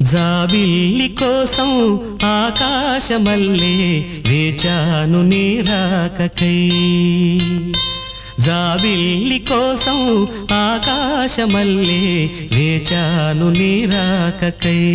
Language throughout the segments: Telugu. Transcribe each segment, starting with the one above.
జాబిల్లి కోసం ఆకాశమల్లే వేచాను నీ రాకకై. జాబిల్లి కోసం ఆకాశమల్లే వేచాను నీ రాకకై.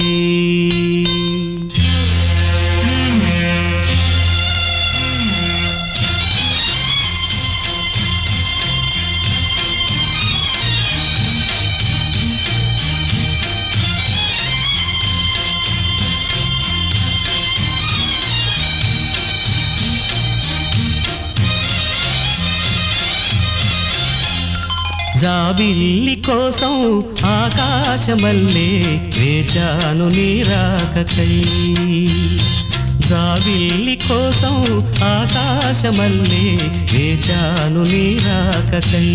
జాబిల్లి కోసం ఆకాశమల్లే వేచాను నీ రాకకై. జాబిల్లి కోసం ఆకాశమల్లే వేచాను నీ రాకకై.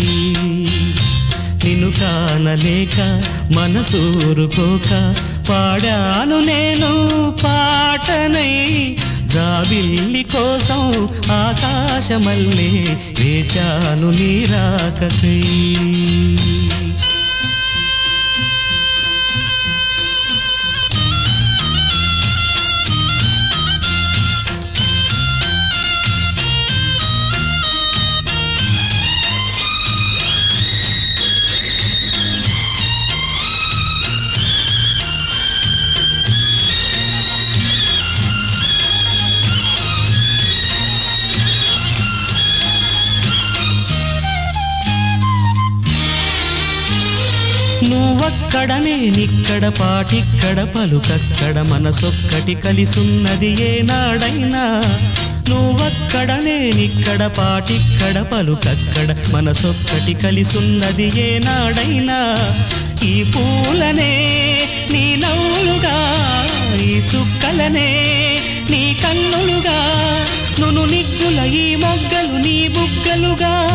నిన్ను కానలేక మనసూరుకోక పాడాను నేను పాటనై. జాబిల్లి కోసం ఆకాశమల్లే వేచాను నీ రాకకై. నువ్వక్కడ నేనిక్కడ పాటిక్కడ పలుకక్కడ మనసొక్కటి కలిసున్నది ఏనాడైనా. నువ్వక్కడ నేనిక్కడ పాటిక్కడ పలుకక్కడ మనసొక్కటి కలిసున్నది ఏనాడైనా. ఈ పూలనే నీ నవ్వులుగా, ఈ చుక్కలనే నీ కన్నులుగా, నును నిగ్గుల ఈ మొగ్గలు నీ బుగ్గలుగా,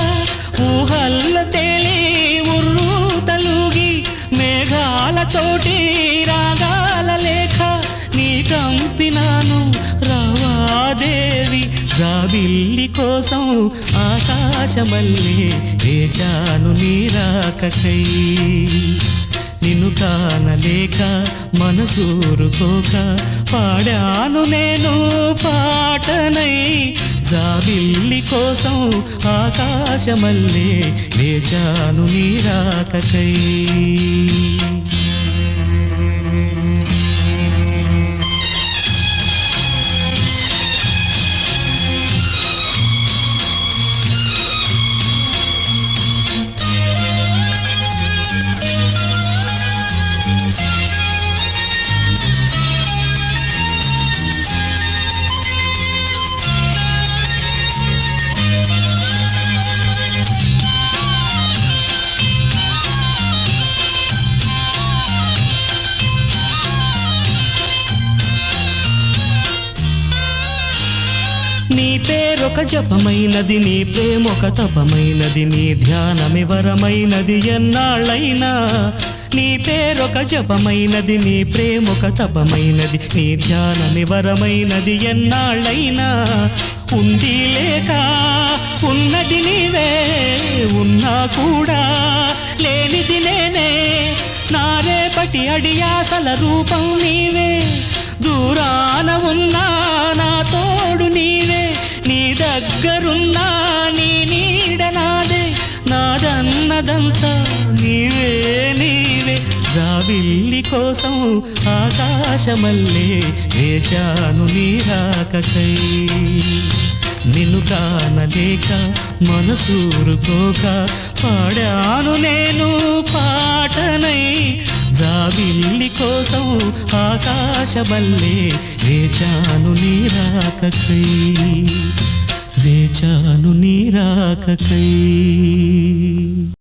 ఊహల్ల తేలే ఉర్రు తలుగి మేఘాలతోటి రాగాల లేఖ నీ కంపినాను రావాదేవి. జాబిల్లి కోసం ఆకాశమల్లే వేచాను నీ రాకకై. నిన్ను కానలేక మనసూరుకోక పాడాను నేను పాటనై. జాబిల్లి కోసం ఆకాశమల్లే వేచాను నీ రాకకై. నీ పేరొక జపమైనది, నీ ప్రేమొక తపమైనది, నీ ధ్యానమి వరమైనది ఎన్నాళ్ళైనా. నీ పేరొక జపమైనది, నీ ప్రేమొక తపమైనది, నీ ధ్యానమి వరమైనది ఎన్నాళ్ళైనా. ఉంది లేక ఉన్నది నీవే, ఉన్నా కూడా లేనిది నేనే. నా రేపటి అడియాసల రూపం నీవే, దూరాన ఉన్నా నా తోడు నీవే. నీ దగ్గరున్నా నీ నీడ నాదే, నాదన్నదంతా నీవే నీవే. జాబిల్లి కోసం ఆకాశమల్లే వేచాను నీ రాకకై. నిన్ను కానలేక మనసూరుకోక పాడాను నేను పాటనై. జాబిల్లి కోసం ఆకాశమల్లే వేచాను నీ రాకకై. వేచాను నీ రాకకై.